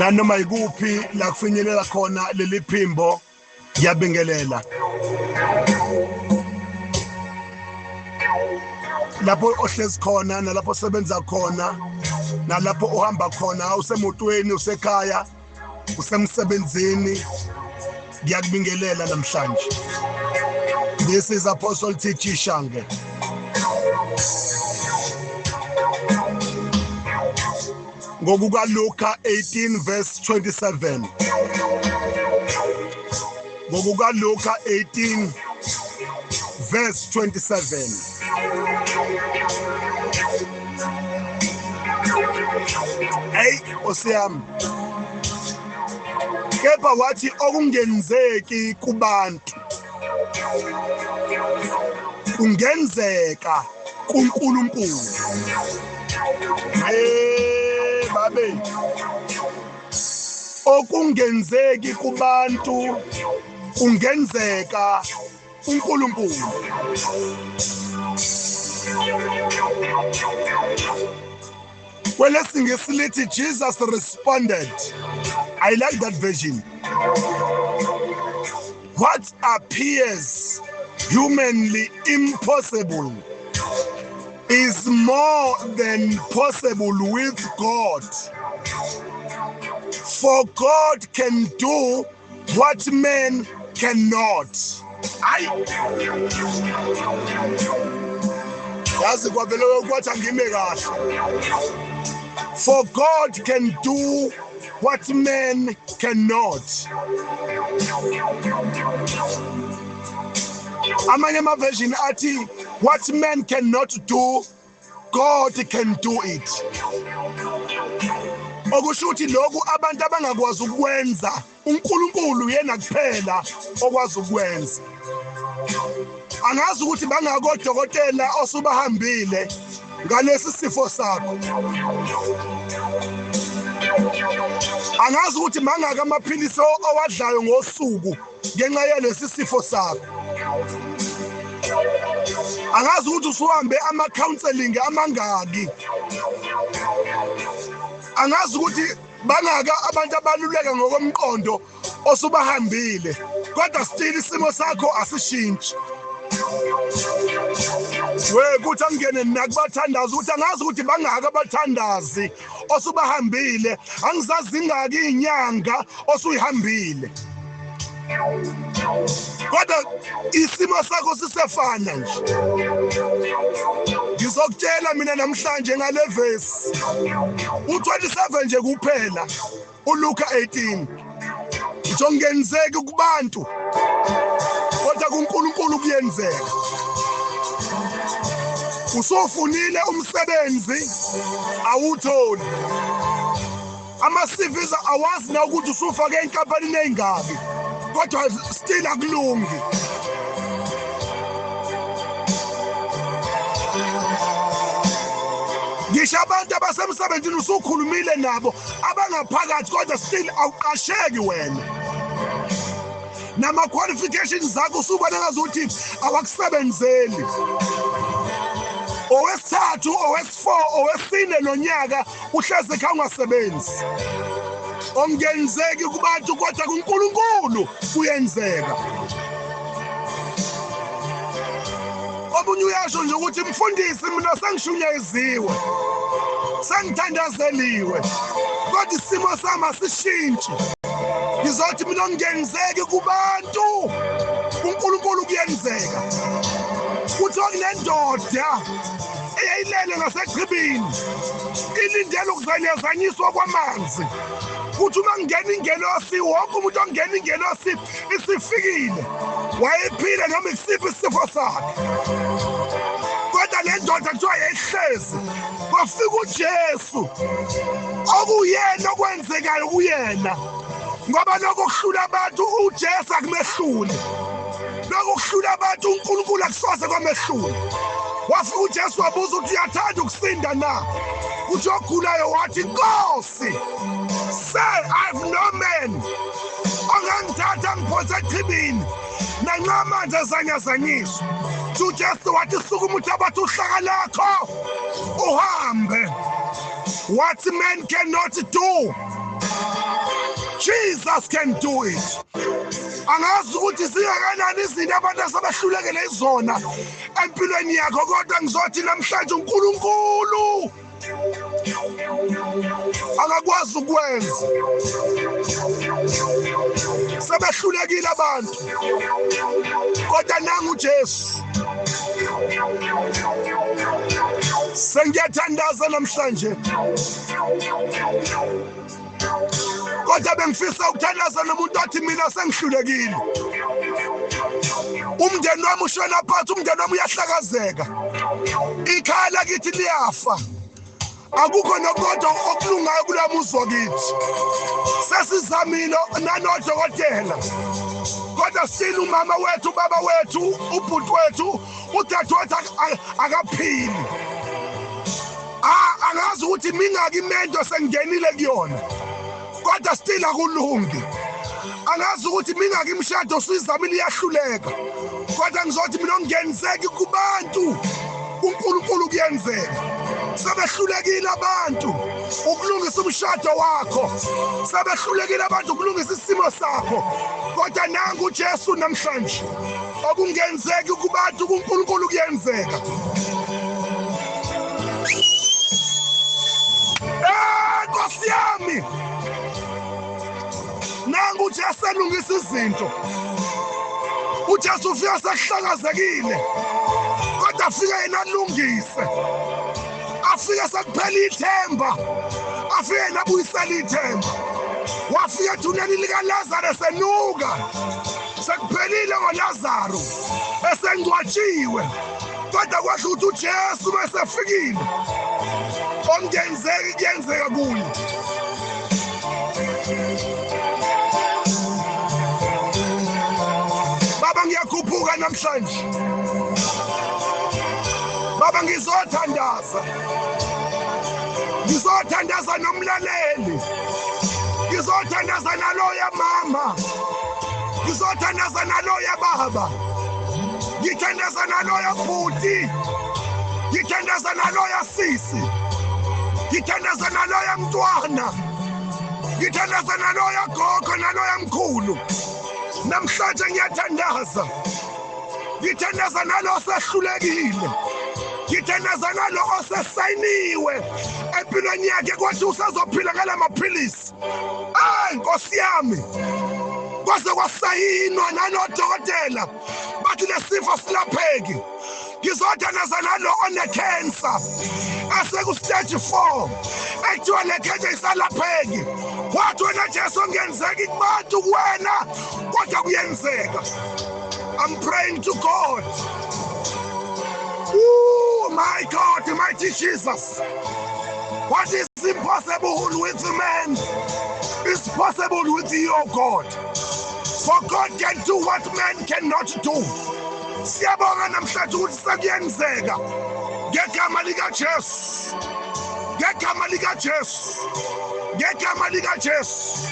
nanoma ikuphi la kufinyelela khona leli phimbo ngiyabingelela lapho ohlezi khona nalapho osebenza khona nalapho ohamba khona usemotweni usekhaya usemsebenzini ngiyakubingelela namhlanje. This is Apostle T.G. Shange. Ngokuka Luka 18 verse 27. Ngokuka Luka 18 verse 27. Hey osiyami. Kepha wathi okungenzeki kubantu kungenzeka kuNkulunkulu. Babe okungenzeki kubantu kungenzeka kuNkulunkulu. Kwelesingisi lithi Jesus responded. I like that version. What appears humanly impossible is more than possible with God. For God can do what man cannot. For God can do what man cannot. Amanye amaversion athi what man cannot do, God can do it. Okusho ukuthi lokhu abantu abangakwazi ukwenza, uNkulunkulu yena kuphela okwazi ukwenza. Angazi ukuthi bangakodokotela osubahambile ngalesi sifo sakho. Angazi ukuthi mangaka amaphilisi owadlayo ngosuku ngenxa yalesi sifo sakho. Angazi ukuthi usuhambe ama-counseling amangaki. Angazi ukuthi bangaka abantu abaluleka ngokomqondo osubahambile kodwa still isimo sakho asishintshi. Kuthi angene nakubathandazi ukuthi angazi ukuthi bangaka abathandazi osubahambile, angizazi ingaki inyanga osuyihambile. Kodwa isimo sakho sisefana nje. Ngizokutshela mina namhlanje ngale verse u27 nje kuphela uLuka 18. Ngizongenzeki kubantu kodwa kuNkulunkulu kuyenzeka. Usofunile umsebenzi awutholi. Ama-CVs awazi na ukuthi usufake enkampanini ey'ngaki kodwa still akulungi. Ngisho abantu abasemsebenzini usukhulumile nabo abangaphakathi kodwa still awuqasheki wena. Nama-qualifications zakho usubona ngazuthi awakusebenzeli. Owesithathu, owesi-4, owesine nonyaka uhlezi ekhaya ungasebenzi. Ongenzeki kubantu kodwa kuNkulunkulu kuyenzeka. Obunye uyasho nje ukuthi mfundisi mina sengishunyayisiwe, sengithandazeliwe kodwa isimo sami asishintshi. Ngizothi mina ngenzeki kubantu kuNkulunkulu kuyenzeka. Kuthiwa kunendoda eyayilele ngaseGqibini ilindele ukuzanyazanyiswa kwamanzi. Kuthi uma ngena ingelosi, wonke umuntu ongena ingelosi isifikile wayephila noma isiphi isifo sakhe. Kodwa le ndoda kuthiwa yayihlezi kwafika uJesu okuyena okwenzekayo kuyena, ngoba lokho kuhlula abantu uJesu akumehlule. Lokho kuhlula abantu uNkulunkulu akusoze kwamehlule. Wafika uJesu wabuza ukuthi uyathanda ukusinda na? Uthi ogulayo wathi Nkosi, say I have no man ongangithatha ngiphose eChibini nanxa amanzi azanyazanyiswa. uJesu wathi sukuma uthabathe uhlaka lakho uhambe. What man cannot do, Jesus can do it. Angazi ukuthi singakanani izinto abantu asebehlulekele izona empilweni yakho, kodwa ngizothi namhlanje uNkulunkulu angakwazi ukwenza. Sebehlulekile abantu, kodwa nangu uJesu. Sengiyathandaza namhlanje, kodwa bengifisa ukuthandaza nomuntu othi mina sengihlulekile. Umndeni wami ushona phansi, umndeni wami uyahlakazeka, ikhaya lakithi liyafa, akukho nokodwa okulungayo kula muzi wakithi. Sesizamile nanodokotela, kodwa still umama wethu, ubaba wethu, ubhuti wethu, udadewethu akaphili. Angazi ukuthi mingaki imento sengingenile kuyona, kodwa still akulungi. Angazi ukuthi mingaki imishado suyizamile iyahluleka, kodwa ngizothi mina ngenzeki kubantu uNkulunkulu kuyenzeka. Sebehlulekile abantu ukulungisa umshado wakho, sebehlulekile abantu ukulungisa isimo sakho, kodwa nangu uJesu namhlanje. Okungenzeki kubantu uNkulunkulu kuyenzeka. Nkosi yami, nangu uJesu elungisa izinto. uJesu ufika sekuhlakazekile, kodwa afike yena alungise. Afike sekuphela ithemba, afike yena abuyisela ithemba. Wafika ethuneni likaLazaro esenuka, sekuphelile ngoLazaro esengcwatshiwe, kodwa kwathi ukuthi uJesu mesefikile, okungenzeki kuyenzeka kuye. Baba, ngiyakhuphuka namhlanje. Baba, ngizothandaza nomlaleli, ngizothandaza naloya mama, ngizothandaza naloya baba, ngithandaza naloya bhuti, ngithandaza naloya sisi, ngithandaza naloya mntwana, ngithandaza naloya gogo naloya mkhulu. Namhlanje ngiyathandaza, ngithandaza nalo osehlulekile, ngithandaza nalo osesayiniwe empilweni yakhe kwathi usazophila ngala maphilisi. Nkosi yami, kwase kwasayinwa nanodokotela bathi lesifo silapheki. Ngizothandaza nalo one-cancer aseku-stage 4 ekuthiwa le cancer isalapheki. Wathi wena Jesu ngenzeki kubantu kuwena, kodwa kuyenzeka. I'm praying to God. My God, mighty Jesus. What is impossible with man is possible with you, oh God. For God can do what man cannot do. Siyabonga namhlanje ukuthi sekuyenzeka ngegama likaJesu, ngegama likaJesu, ngegama likaJesu.